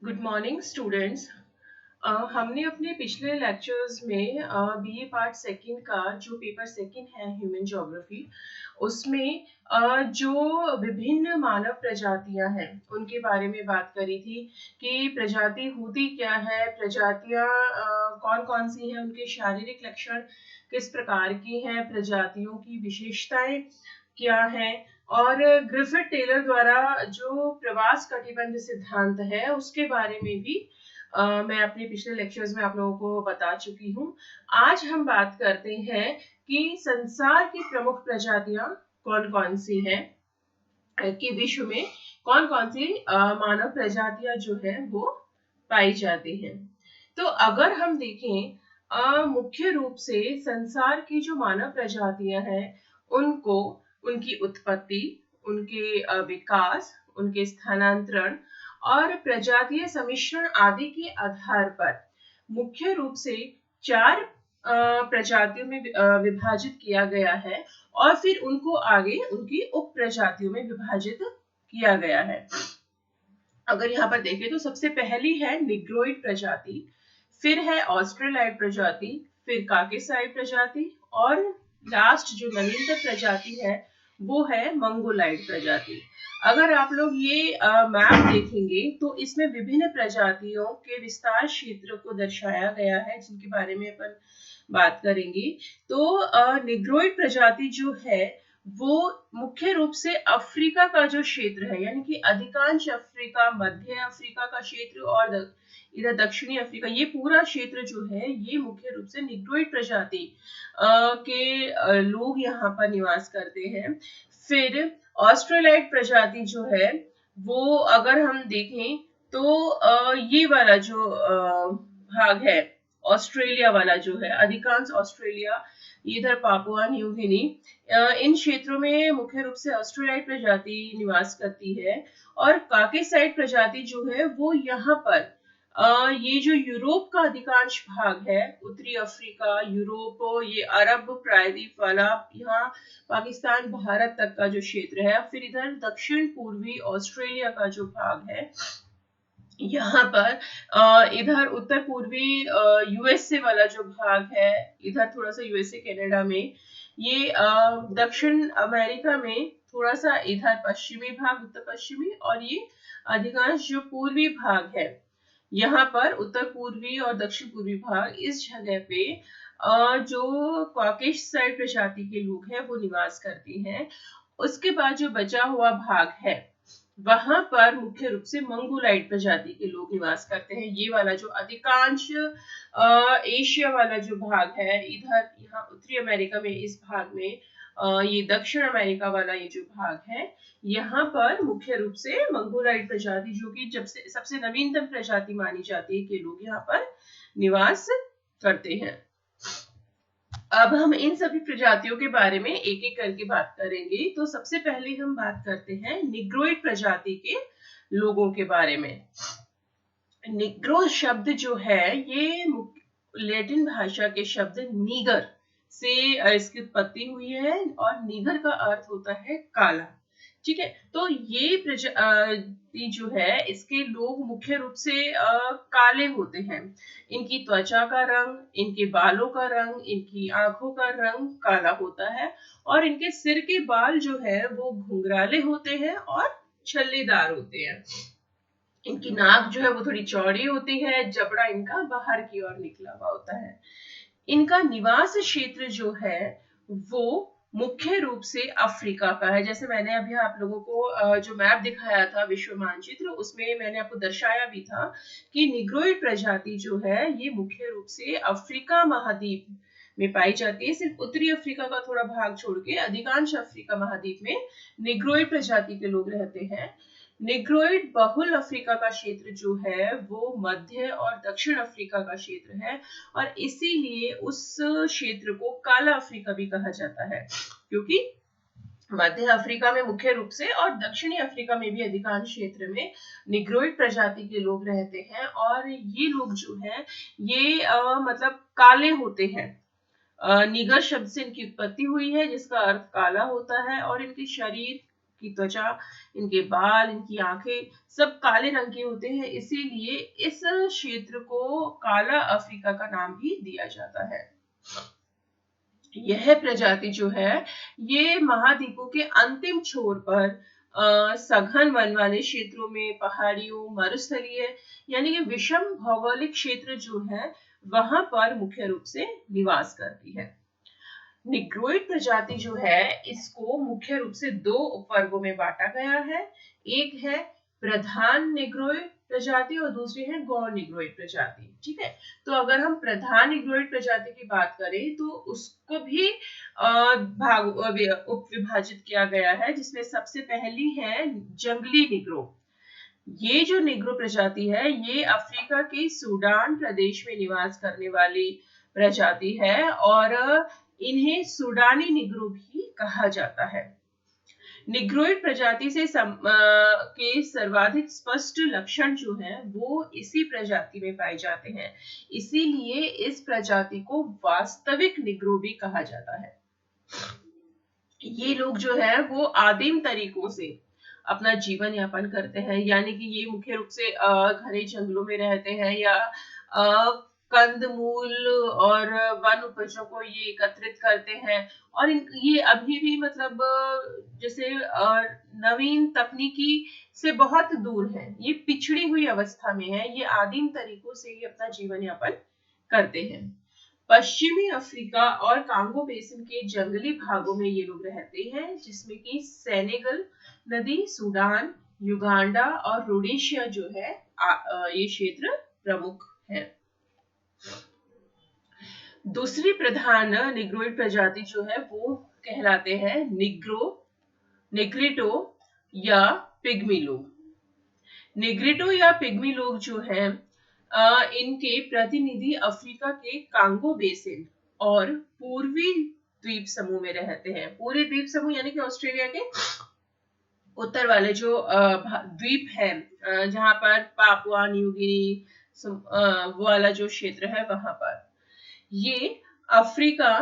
Good morning students. हमने अपने पिछले लेक्चर्स में बीए पार्ट सेकंड का जो पेपर सेकंड है ह्यूमन ज्योग्राफी उसमें जो विभिन्न मानव प्रजातियां हैं उनके बारे में बात करी थी कि प्रजाति होती क्या है, प्रजातियां कौन कौन सी हैं, उनके शारीरिक लक्षण किस प्रकार की हैं, प्रजातियों की विशेषताएं क्या है। और ग्रिफिथ टेलर द्वारा जो प्रवास कटिबंध सिद्धांत है उसके बारे में भी मैं अपने पिछले लेक्चर्स में आप लोगों को बता चुकी हूँ। आज हम बात करते हैं कि संसार की प्रमुख प्रजातियां कौन कौन सी हैं, कि विश्व में कौन कौन सी मानव प्रजातियां जो है वो पाई जाती हैं। तो अगर हम देखें मुख्य रूप से संसार की जो मानव प्रजातियां हैं उनको उनकी उत्पत्ति, उनके विकास, उनके स्थानांतरण और प्रजातीय सम्मिश्रण आदि के आधार पर मुख्य रूप से चार प्रजातियों में विभाजित किया गया है और फिर उनको आगे उनकी उप प्रजातियों में विभाजित किया गया है। अगर यहाँ पर देखें तो सबसे पहली है निग्रोइड प्रजाति, फिर है ऑस्ट्रेलाइड प्रजाति, फिर काकेसाइड प्रजाति और लास्ट जो नवीनतम प्रजाति है वो है मंगोलाइड प्रजाति। अगर आप लोग ये मैप देखेंगे तो इसमें विभिन्न प्रजातियों के विस्तार क्षेत्र को दर्शाया गया है जिनके बारे में अपन बात करेंगे। तो निग्रोइड प्रजाति जो है वो मुख्य रूप से अफ्रीका का जो क्षेत्र है, यानी कि अधिकांश अफ्रीका, मध्य अफ्रीका का क्षेत्र और इधर दक्षिणी अफ्रीका, ये पूरा क्षेत्र जो है ये मुख्य रूप से निग्रोइड प्रजाति के लोग यहाँ पर निवास करते हैं। फिर ऑस्ट्रेलाइड प्रजाति जो है वो अगर हम देखें तो ये वाला जो भाग है, ऑस्ट्रेलिया वाला जो है, अधिकांश ऑस्ट्रेलिया, इधर पापुआ न्यू गिनी, इन क्षेत्रों में मुख्य रूप से ऑस्ट्रेलाइड प्रजाति निवास करती है। और काकेसाइड प्रजाति जो है वो यहाँ पर ये जो यूरोप का अधिकांश भाग है, उत्तरी अफ्रीका, यूरोप, ये अरब प्रायद्वीप वाला, यहाँ पाकिस्तान, भारत तक का जो क्षेत्र है, फिर इधर दक्षिण पूर्वी ऑस्ट्रेलिया का जो भाग है, यहाँ पर इधर उत्तर पूर्वी यूएसए वाला जो भाग है, इधर थोड़ा सा यूएसए कनाडा में, ये दक्षिण अमेरिका में थोड़ा सा इधर पश्चिमी भाग, उत्तर पश्चिमी, और ये अधिकांश जो पूर्वी भाग है, यहाँ पर उत्तर पूर्वी और दक्षिण पूर्वी भाग, इस जगह पे जो कॉकेसाइड प्रजाति के लोग हैं वो निवास करते हैं। उसके बाद जो बचा हुआ भाग है वहां पर मुख्य रूप से मंगोलाइड प्रजाति के लोग निवास करते हैं। ये वाला जो अधिकांश एशिया वाला जो भाग है, इधर यहाँ उत्तरी अमेरिका में, इस भाग में, ये दक्षिण अमेरिका वाला ये जो भाग है, यहाँ पर मुख्य रूप से मंगोलाइड प्रजाति, जो कि जब से सबसे नवीनतम प्रजाति मानी जाती है, के लोग यहाँ पर निवास करते हैं। अब हम इन सभी प्रजातियों के बारे में एक एक करके बात करेंगे। तो सबसे पहले हम बात करते हैं निग्रोइड प्रजाति के लोगों के बारे में। निग्रो शब्द जो है ये लैटिन भाषा के शब्द नीगर से इसकी उत्पत्ति हुई है और नीगर का अर्थ होता है काला। ठीक है, तो ये प्रजाति जो है इसके लोग मुख्य रूप से काले होते हैं। इनकी त्वचा का रंग, इनके बालों का रंग, इनकी आंखों का रंग काला होता है और इनके सिर के बाल जो है वो घुंघराले होते हैं और छल्लेदार होते हैं। इनकी नाक जो है वो थोड़ी चौड़ी होती है, जबड़ा इनका बाहर की ओर निकला हुआ होता है। इनका निवास क्षेत्र जो है वो मुख्य रूप से अफ्रीका का है। जैसे मैंने अभी आप लोगों को जो मैप दिखाया था, विश्व मानचित्र, उसमें मैंने आपको दर्शाया भी था कि निग्रोइड प्रजाति जो है ये मुख्य रूप से अफ्रीका महाद्वीप में पाई जाती है। सिर्फ उत्तरी अफ्रीका का थोड़ा भाग छोड़ के अधिकांश अफ्रीका महाद्वीप में निग्रोइड प्रजाति के लोग रहते हैं। निग्रोइड बहुल अफ्रीका का क्षेत्र जो है वो मध्य और दक्षिण अफ्रीका का क्षेत्र है और इसीलिए उस क्षेत्र को काला अफ्रीका भी कहा जाता है, क्योंकि मध्य अफ्रीका में मुख्य रूप से और दक्षिणी अफ्रीका में भी अधिकांश क्षेत्र में निग्रोइड प्रजाति के लोग रहते हैं और ये लोग जो है ये मतलब काले होते हैं। निगर शब्द से इनकी उत्पत्ति हुई है जिसका अर्थ काला होता है और इनके शरीर की त्वचा, इनके बाल, इनकी आंखें सब काले रंग के होते हैं, इसीलिए इस क्षेत्र को काला अफ्रीका का नाम भी दिया जाता है। यह प्रजाति जो है ये महाद्वीपों के अंतिम छोर पर सघन वन वाले क्षेत्रों में, पहाड़ियों, मरुस्थलीय यानी कि विषम भौगोलिक क्षेत्र जो है वहां पर मुख्य रूप से निवास करती है। निग्रोइड प्रजाति जो है इसको मुख्य रूप से दो उपवर्गों में बांटा गया है। एक है प्रधान निग्रोइड प्रजाति और दूसरी है गौण निग्रोइड प्रजाति। ठीक है, तो अगर हम प्रधान निग्रोइड प्रजाति की बात करें तो उसको भी भाग उप विभाजित किया गया है, जिसमें सबसे पहली है जंगली निग्रो। ये जो निग्रो प्रजाति है ये अफ्रीका के सूडान प्रदेश में निवास करने वाली प्रजाति है और इन्हें सूडानी निग्रो भी कहा जाता है। निग्रोइड प्रजाति से के सर्वाधिक स्पष्ट लक्षण जो हैं वो इसी प्रजाति में पाए जाते हैं, इसीलिए इस प्रजाति को वास्तविक निग्रो भी कहा जाता है। ये लोग जो है वो आदिम तरीकों से अपना जीवन यापन करते हैं, यानी कि ये मुख्य रूप से घने जंगलों में रहते हैं या कंदमूल और वन उपजों को ये एकत्रित करते हैं और ये अभी भी मतलब जैसे नवीन तकनीकी से बहुत दूर है, ये पिछड़ी हुई अवस्था में है, ये आदिम तरीकों से ही अपना जीवन यापन करते हैं। पश्चिमी अफ्रीका और कांगो बेसिन के जंगली भागों में ये लोग रहते हैं, जिसमें कि सेनेगल नदी, सूडान, युगांडा और रोडेशिया जो है ये क्षेत्र प्रमुख है। दूसरी प्रधान निग्रोइड प्रजाति जो है वो कहलाते हैं निग्रिटो या पिग्मी लोग। निग्रिटो या पिग्मी लोग जो हैं इनके प्रतिनिधि अफ्रीका के कांगो बेसिन और पूर्वी द्वीप समूह में रहते हैं। पूर्वी द्वीप समूह यानी कि ऑस्ट्रेलिया के उत्तर वाले जो द्वीप है जहां पर पापुआ न्यू गिनी वो वाला जो क्षेत्र है वहां पर। ये अफ्रीका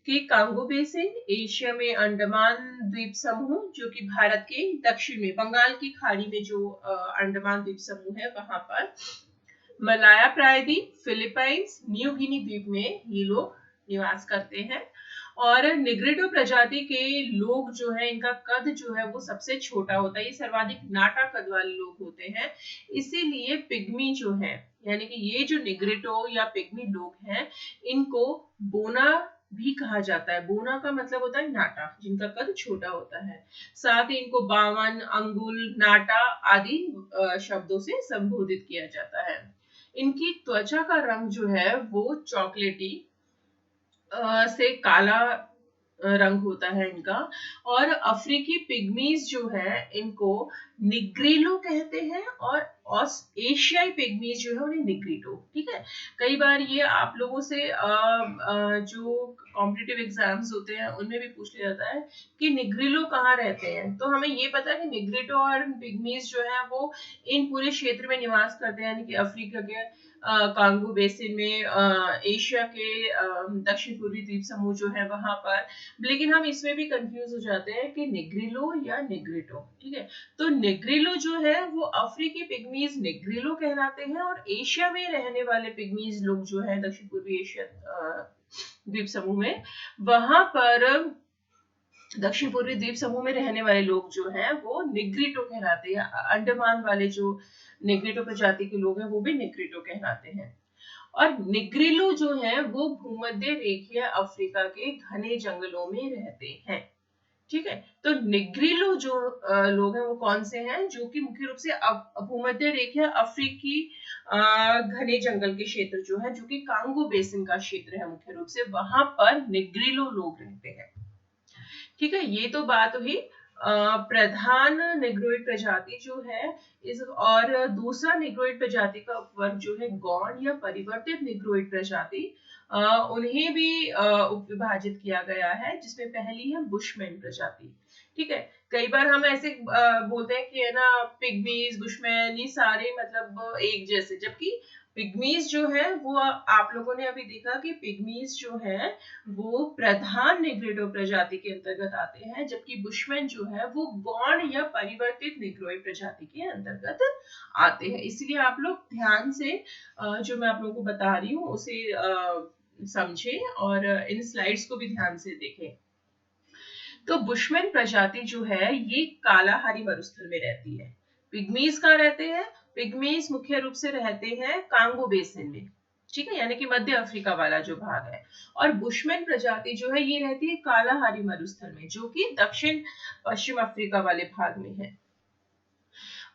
के कांगो बेसिन, एशिया में अंडमान द्वीप समूह जो कि भारत के दक्षिण में बंगाल की खाड़ी में जो अंडमान द्वीप समूह है वहां पर, मलाया प्रायद्वीप, फिलीपाइंस, न्यू गिनी द्वीप में ये लोग निवास करते हैं। और निग्रिडो प्रजाति के लोग जो है इनका कद जो है वो सबसे छोटा होता है, ये सर्वाधिक नाटा कद वाले लोग होते हैं, इसीलिए पिग्मी जो है यानी कि ये जो निग्रिटो या पिग्मी लोग हैं इनको बोना भी कहा जाता है। बोना का मतलब होता है नाटा, जिनका कद छोटा होता है। साथ ही इनको बावन, अंगुल, नाटा आदि शब्दों से संबोधित किया जाता है। इनकी त्वचा का रंग जो है वो चॉकलेटी से काला रंग होता है इनका। और अफ्रीकी पिग्मीज जो है इनको निग्रिलो कहते हैं और एशियाई पिग्मीज जो है उन्हें निग्रिटो। ठीक है, कई बार ये आप लोगों से जो कॉम्पिटिटिव एग्जाम्स होते हैं उनमें भी पूछ लिया जाता है कि निग्रिलो कहाँ रहते हैं, तो हमें ये पता है कि निग्रिटो और पिग्मीज जो है वो इन पूरे क्षेत्र में निवास करते हैं, यानी कि अफ्रीका के कांगो बेसिन में, एशिया के दक्षिण पूर्वी द्वीप समूह जो है वहां पर। लेकिन हम इसमें भी कंफ्यूज हो जाते हैं कि निग्रिलो या निग्रिटो। ठीक है, तो निग्रिलो जो है वो अफ्रीकी पिग्मीज निग्रिलो कहलाते हैं और एशिया में रहने वाले पिग्मीज लोग जो है दक्षिण पूर्वी एशिया द्वीप समूह में, वहां पर दक्षिण पूर्वी द्वीप समूह में रहने वाले लोग जो हैं वो निग्रिटो कहलाते हैं। अंडमान वाले जो निग्रिटो प्रजाति के लोग हैं वो भी निग्रिटो कहलाते हैं। और निग्रिलो जो है वो भूमध्य रेखीय अफ्रीका के घने जंगलों में रहते हैं। ठीक है, तो निग्रिलो जो लोग हैं वो कौन से हैं, जो कि मुख्य रूप से भूमध्य रेखीय अफ्रीकी घने जंगल के क्षेत्र जो है, जो कि कांगो बेसिन का क्षेत्र है मुख्य रूप से, वहां पर निग्रिलो लोग रहते हैं। ठीक है, ये तो बात हुई प्रधान निग्रोइड प्रजाति जो है इस, और दूसरा निग्रोइड प्रजाति का उपवर्ग जो है गौण या परिवर्तित निग्रोइड प्रजाति, उन्हें भी उपविभाजित किया गया है, जिसमें पहली है बुशमैन प्रजाति। ठीक है, कई बार हम ऐसे बोलते हैं कि है ना पिग्मीज, बुशमैन ये सारे मतलब एक जैसे, जबकि पिग्मीज जो है वो आप लोगों ने अभी देखा कि पिग्मीज जो है वो प्रधान निग्रोइड प्रजाति के अंतर्गत आते हैं, जबकि बुशमैन जो है वो गौण या परिवर्तित निग्रोइड प्रजाति के अंतर्गत आते हैं। इसलिए आप लोग ध्यान से जो मैं आप लोगों को बता रही हूँ उसे समझें और इन स्लाइड्स को भी ध्यान से देखें। तो बुशमैन प्रजाति जो है ये कालाहारी मरुस्थल में रहती है। पिग्मीज कहाँ रहते हैं? पिग्मीज मुख्य रूप से रहते हैं कांगो बेसिन में, ठीक है, यानी कि मध्य अफ्रीका वाला जो भाग है। और बुशमैन प्रजाति जो है ये रहती है कालाहारी मरुस्थल में, जो कि दक्षिण पश्चिम अफ्रीका वाले भाग में है।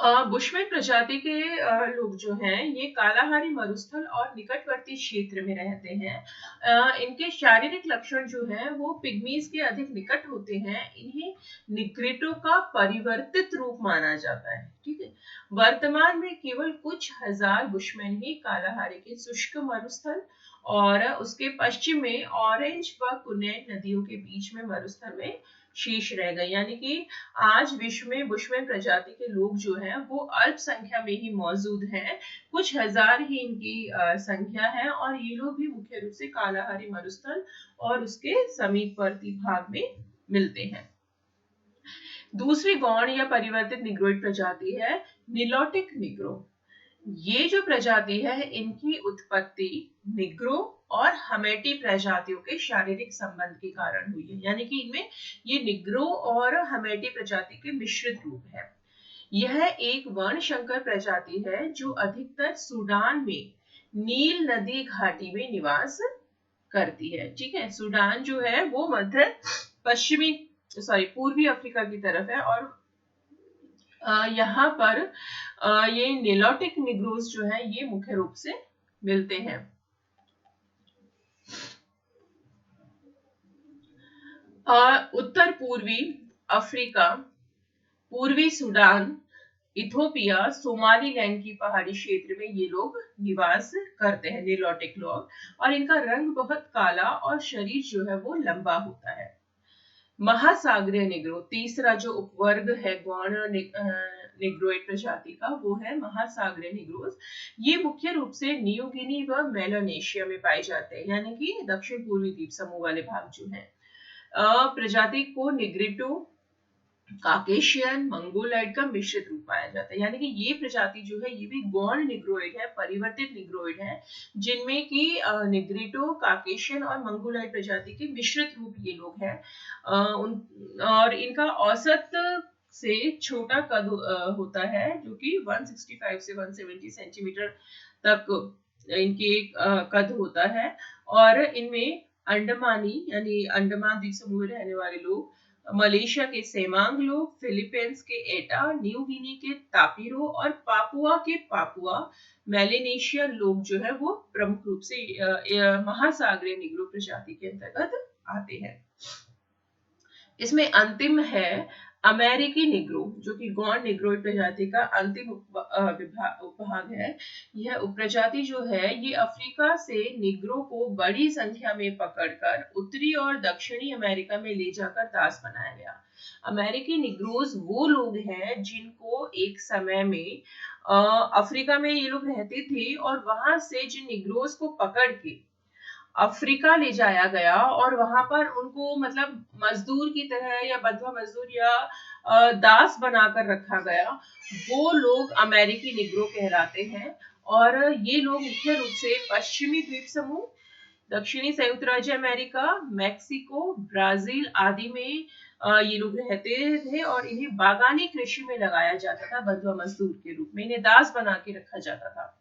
बुशमैन प्रजाति के लोग जो हैं ये कालाहारी मरुस्थल और निकटवर्ती क्षेत्र में रहते हैं। इनके शारीरिक लक्षण जो हैं वो पिग्मीज के अधिक निकट होते हैं। इन्हें निग्रिटो का परिवर्तित रूप माना जाता है, ठीक है। वर्तमान में केवल कुछ हजार बुशमैन ही कालाहारी के शुष्क मरुस्थल और उसके पश्चिम में ऑरेंज व कुनेट नदियों के बीच में मरुस्थल में शेष रह गए। यानी कि आज विश्व में बुशमैन प्रजाति के लोग जो हैं वो अल्प संख्या में ही मौजूद हैं। कुछ हजार ही इनकी संख्या है और ये लोग भी मुख्य रूप से कालाहारी मरुस्थल और उसके समीपवर्ती भाग में मिलते हैं। दूसरी गौण या परिवर्तित निग्रोइड प्रजाति है निलोटिक निग्रो। ये जो प्रजाति है इनकी उत्पत्ति निग्रो और हमेटी प्रजातियों के शारीरिक संबंध के कारण हुई है। यानी कि इनमें ये निग्रो और हमेटी प्रजाति के मिश्रित रूप है। यह एक वर्णशंकर प्रजाति है जो अधिकतर सूडान में नील नदी घाटी में निवास करती है, ठीक है। सूडान जो है वो मध्य पश्चिमी पूर्वी अफ्रीका की तरफ है और यहाँ पर ये निलोटिक निग्रोस जो है ये मुख्य रूप से मिलते हैं। उत्तर पूर्वी अफ्रीका, पूर्वी सूडान, इथोपिया, सोमालीलैंड की पहाड़ी क्षेत्र में ये लोग निवास करते हैं, निलोटिक लोग, और इनका रंग बहुत काला और शरीर जो है वो लंबा होता है। महासागरीय निग्रो, तीसरा जो उपवर्ग है गौण निग्रोइड प्रजाति का वो है महासागरीय निग्रोस। ये मुख्य रूप से न्यू गिनी व मेलानेशिया में पाए जाते हैं, यानी कि दक्षिण पूर्वी द्वीप समूह वाले भाग जो है। प्रजाति को निग्रिटो, काकेशियन, मंगोलाइड का मिश्रित रूप पाया जाता है। यानी कि ये प्रजाति जो है ये भी गौण निग्रोइड है, परिवर्तित निग्रोइड है, जिनमें कि निग्रिटो, काकेशियन और मंगोलाइड प्रजाति के मिश्रित रूप ये लोग हैं। और इनका औसत से छोटा कद होता है, जो कि 165 से 170 सेंटीमीटर तक इनके कद होता है। और इनमें अंडमानी यानी अंडमान द्वीप समूह में रहने वाले लोग, मलेशिया के सेमांग लोग, फिलीपींस के एटा, न्यू गिनी के तापिरो और पापुआ के पापुआ मेलेनेशियन लोग जो है वो प्रमुख रूप से महासागरीय निग्रो प्रजाति के अंतर्गत आते हैं। इसमें अंतिम है अमेरिकी निग्रो, जो कि गौण निग्रोइड प्रजाति का अंतिम उपभाग है। यह उपप्रजाति जो है ये अफ्रीका से निग्रो को बड़ी संख्या में पकड़कर उत्तरी और दक्षिणी अमेरिका में ले जाकर दास बनाया गया। अमेरिकी निग्रोज वो लोग हैं जिनको एक समय में अफ्रीका में ये लोग रहते थे और वहां से जिन निग्रोज को पकड़ के अफ्रीका ले जाया गया और वहां पर उनको मतलब मजदूर की तरह या बंधुआ मजदूर या दास बनाकर रखा गया, वो लोग अमेरिकी निग्रो कहलाते हैं। और ये लोग मुख्य रूप से पश्चिमी द्वीप समूह, दक्षिणी संयुक्त राज्य अमेरिका, मैक्सिको, ब्राजील आदि में ये लोग रहते थे और इन्हें बागानी कृषि में लगाया जाता था, बंधुआ मजदूर के रूप में इन्हें दास बना के रखा जाता था।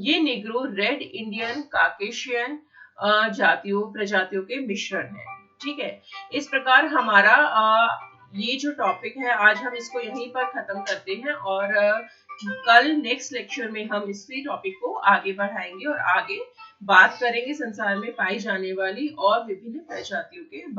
ये निग्रो रेड इंडियन, काकेशियन प्रजातियों के मिश्रण है, ठीक है। इस प्रकार हमारा ये जो टॉपिक है आज हम इसको यहीं पर खत्म करते हैं और कल नेक्स्ट लेक्चर में हम इसी टॉपिक को आगे बढ़ाएंगे और आगे बात करेंगे संसार में पाई जाने वाली और विभिन्न प्रजातियों के बारे में।